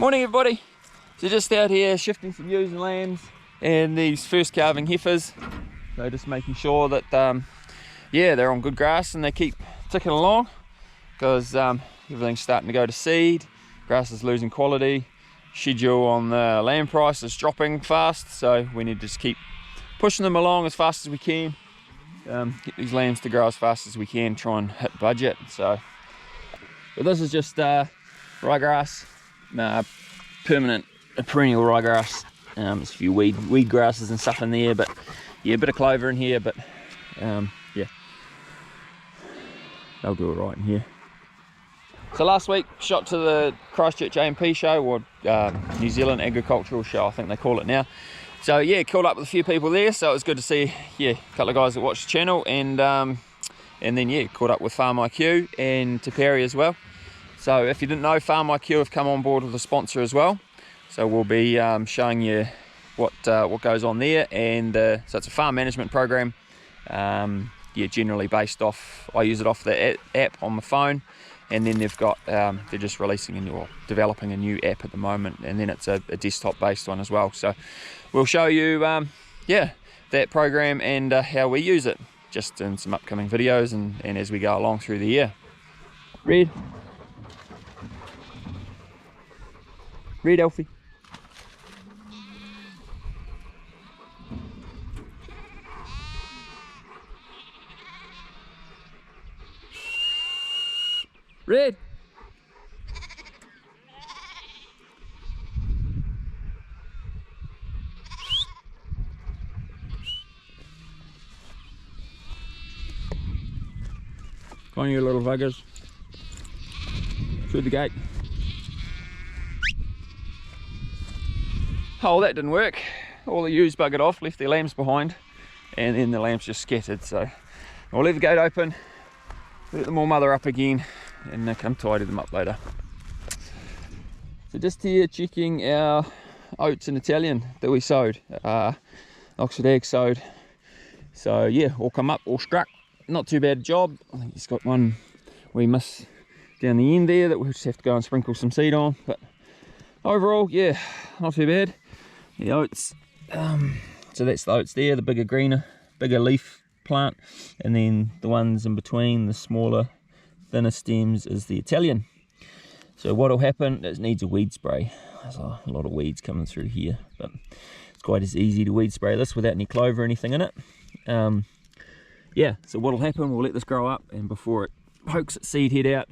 Morning everybody. So just out here shifting some ewes and lambs and these first calving heifers. So just making sure that yeah, they're on good grass and they keep ticking along, because everything's starting to go to seed, grass is losing quality, schedule on the lamb price is dropping fast, so we need to just keep pushing them along as fast as we can, get these lambs to grow as fast as we can, try and hit budget. So but this is just ryegrass, permanent perennial ryegrass. There's a few weed grasses and stuff in there, but yeah, a bit of clover in here, but yeah, they'll do all right in here. So last week, shot to the Christchurch A&P show, or New Zealand Agricultural Show, I think they call it now. So yeah, caught up with a few people there, so it was good to see, yeah, a couple of guys that watch the channel, and then yeah, caught up with Farm IQ and Te Pere as well. So if you didn't know, Farm IQ have come on board with a sponsor as well. So we'll be showing you what goes on there, and so it's a farm management program. Yeah, generally based off, I use it off the app on my phone, and then they've got they're just releasing a new, or developing a new app at the moment, and then it's a desktop based one as well. So we'll show you yeah, that program and how we use it, just in some upcoming videos and as we go along through the year. Red Elfie. Red. Come on, you little buggers. Through the gate. Oh, that didn't work. All the ewes buggered off, left their lambs behind, and then the lambs just scattered. So I'll leave the gate open, let them all mother up again, and come tidy them up later. So just here checking our oats and Italian that we sowed, Oxford Ag sowed. So yeah, all come up, all struck. Not too bad a job. I think he's got one we miss down the end there that we'll just have to go and sprinkle some seed on, but overall, yeah, not too bad. The oats, so that's the oats there, the bigger leaf plant, and then the ones in between, the smaller, thinner stems, is the Italian. So what'll happen is it needs a weed spray. There's a lot of weeds coming through here, but it's quite as easy to weed spray this without any clover or anything in it. Yeah, so what'll happen, we'll let this grow up, and before it pokes its seed head out,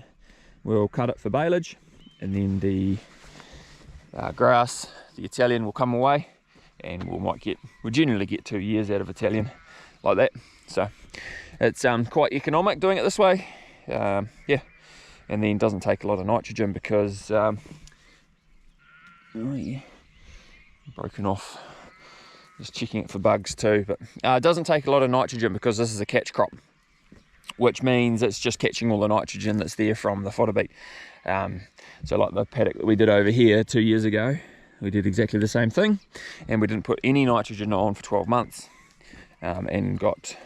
we'll cut it for baleage, and then the grass, the Italian, will come away, and we'll generally get 2 years out of Italian like that. So it's quite economic doing it this way. Yeah, and then doesn't take a lot of nitrogen because oh yeah, broken off, just checking it for bugs too, but it doesn't take a lot of nitrogen because this is a catch crop, which means it's just catching all the nitrogen that's there from the fodder beet. So like the paddock that we did over here 2 years ago, we did exactly the same thing, and we didn't put any nitrogen on for 12 months, and got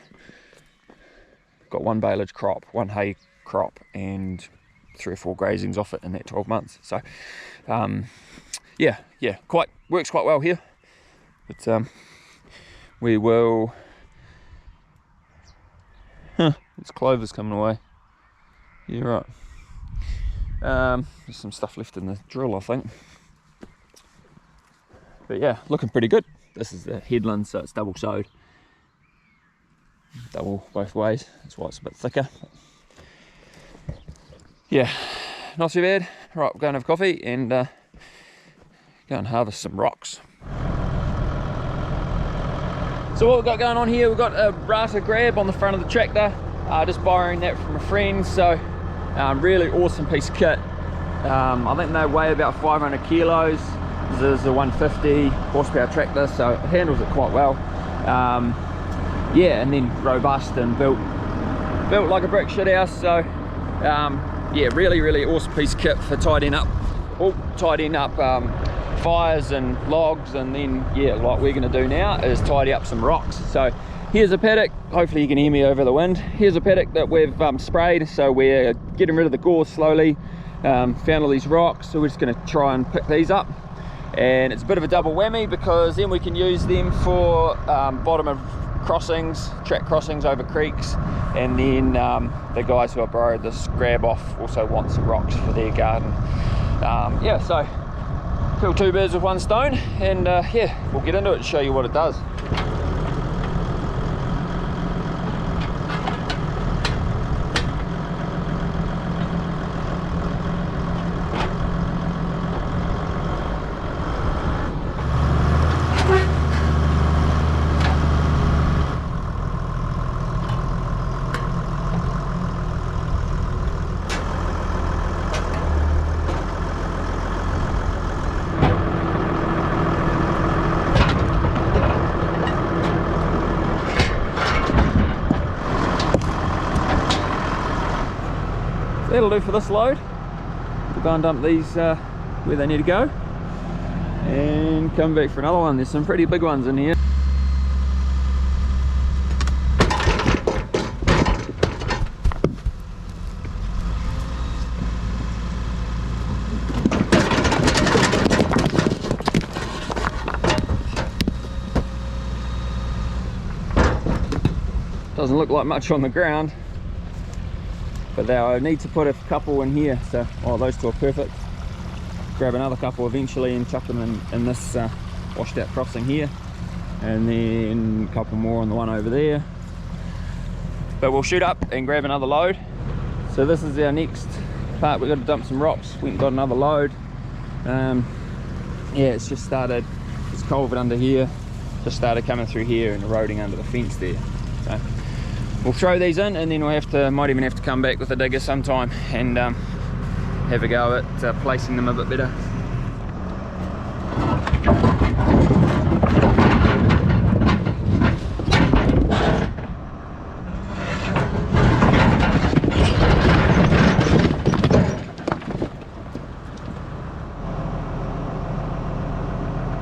one baleage crop, one hay crop, and 3 or 4 grazings off it in that 12 months. So yeah, works quite well here. But we will, it's clover's coming away. Yeah, right. There's some stuff left in the drill, I think. But yeah, looking pretty good. This is the headland, so it's double sowed. Double both ways, that's why it's a bit thicker. Yeah, not too bad. Right, we'll go and have coffee and go and harvest some rocks. So what we've got going on here, we've got a Rata grab on the front of the tractor, just borrowing that from a friend. So really awesome piece of kit. I think they weigh about 500 kilos. This is a 150 horsepower tractor, so it handles it quite well. Yeah, and then robust and built like a brick shit house. So yeah, really awesome piece of kit for tidying up fires and logs, and then yeah, like we're going to do now is tidy up some rocks. So here's a paddock, hopefully you can hear me over the wind. Here's a paddock that we've sprayed, so we're getting rid of the gorse slowly, Found all these rocks, so we're just going to try and pick these up, and it's a bit of a double whammy because then we can use them for bottom of crossings, track crossings over creeks, and then the guys who I borrowed this grab off also want some rocks for their garden. Yeah, so kill two birds with one stone, and yeah, we'll get into it and show you what it does. That'll do for this load. We'll go and dump these where they need to go and come back for another one. There's some pretty big ones in here. Doesn't look like much on the ground, but I need to put a couple in here, so those two are perfect. Grab another couple eventually and chuck them in this washed out crossing here, and then a couple more on the one over there. But we'll shoot up and grab another load. So this is our next part. We've got to dump some rocks. Went and got another load. Yeah, it's just started, this culvert under here just started coming through here and eroding under the fence there. So we'll throw these in, and then we'll might even have to come back with a digger sometime and have a go at placing them a bit better.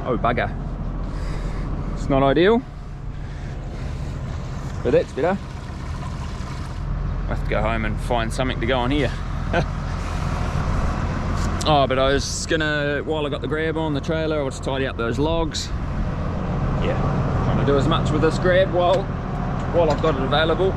Oh bugger, it's not ideal, but that's better. I have to go home and find something to go on here. Oh, but I was gonna, while I got the grab on the trailer, I'll just tidy up those logs. Yeah, trying to do as much with this grab while I've got it available.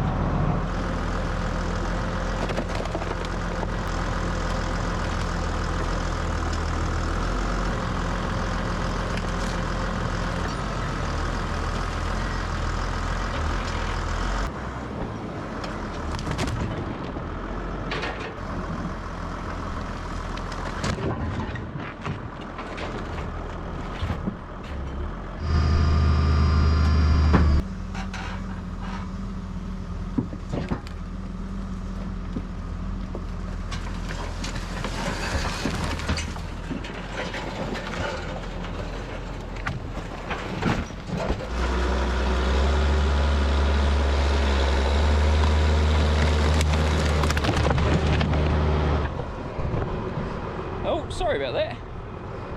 Sorry about that.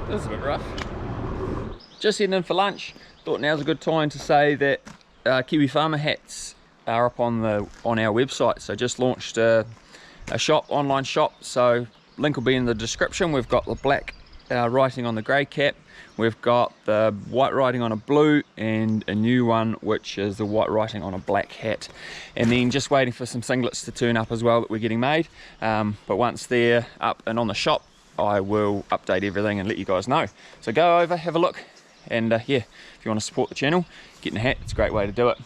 That was a bit rough. Just heading in for lunch. Thought now's a good time to say that Kiwi farmer hats are up on our website. So just launched a shop, online shop. So link will be in the description. We've got the black writing on the grey cap. We've got the white writing on a blue, and a new one which is the white writing on a black hat. And then just waiting for some singlets to turn up as well that we're getting made. But once they're up and on the shop, I will update everything and let you guys know. So go over, have a look, and yeah, if you want to support the channel, getting a hat, it's a great way to do it.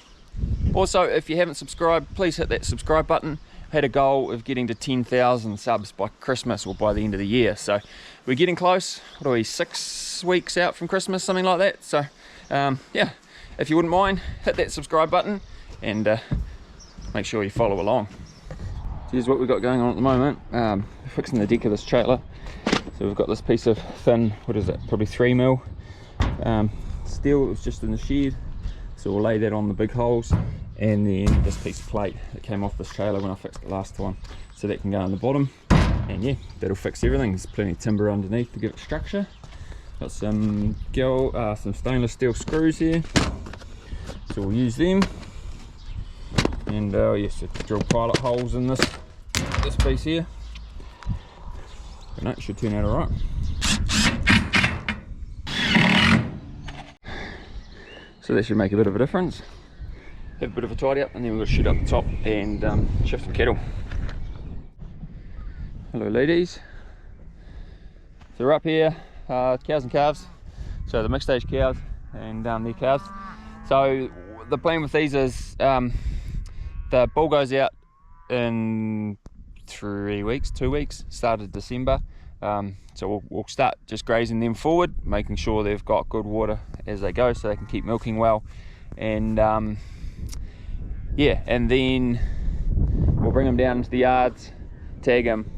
Also, if you haven't subscribed, please hit that subscribe button. I had a goal of getting to 10,000 subs by Christmas or by the end of the year, so we're getting close. What are we, 6 weeks out from Christmas, something like that? So yeah, if you wouldn't mind, hit that subscribe button and make sure you follow along. Here's what we've got going on at the moment. Fixing the deck of this trailer. So we've got this piece of thin, what is it, probably 3mm steel that was just in the shed. So we'll lay that on the big holes, and then this piece of plate that came off this trailer when I fixed the last one, so that can go on the bottom, and yeah, that'll fix everything. There's plenty of timber underneath to give it structure. Got some stainless steel screws here, so we'll use them. And yes, drill pilot holes in this piece here. No, it should turn out alright. So that should make a bit of a difference. Have a bit of a tidy up, and then we've got to shoot up the top and shift the kettle. Hello ladies. So we're up here, cows and calves. So the mixed age cows and their calves. So the plan with these is the bull goes out in 2 weeks, start of December. So we'll start just grazing them forward, making sure they've got good water as they go so they can keep milking well. And yeah, and then we'll bring them down into the yards, tag them,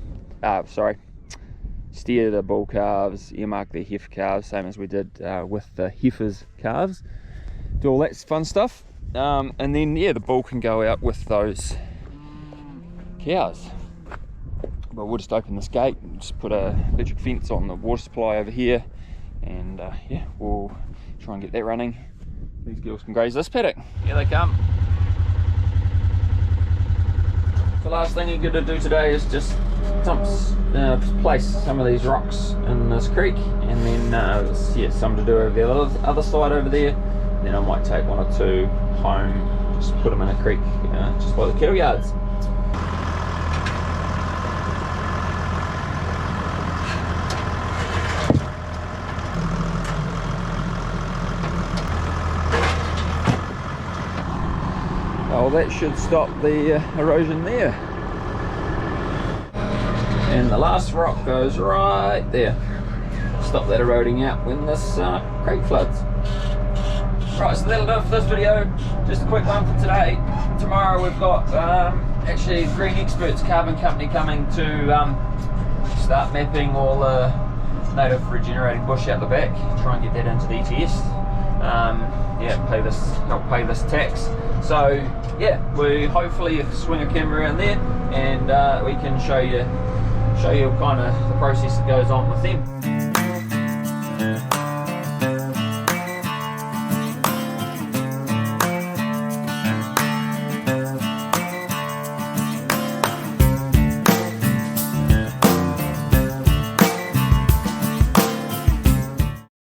steer the bull calves, earmark the heifer calves, same as we did with the heifers calves. Do all that fun stuff, and then yeah, the bull can go out with those cows. But we'll just open this gate and just put a electric fence on the water supply over here, and yeah, we'll try and get that running. These girls can graze this paddock. Here they come. The last thing you're going to do today is just place some of these rocks in this creek, and then yeah, some to do over the other side over there. Then I might take 1 or 2 home, just put them in a creek just by the cattle yards. Oh, that should stop the erosion there. And the last rock goes right there. Stop that eroding out when this creek floods. Right, so that'll do it for this video. Just a quick one for today. Tomorrow we've got actually Green Experts Carbon Company coming to start mapping all the native regenerating bush out the back. Try and get that into the ETS. Yeah, help pay this tax. So yeah, we hopefully swing a camera around there, and we can show you kind of the process that goes on with them.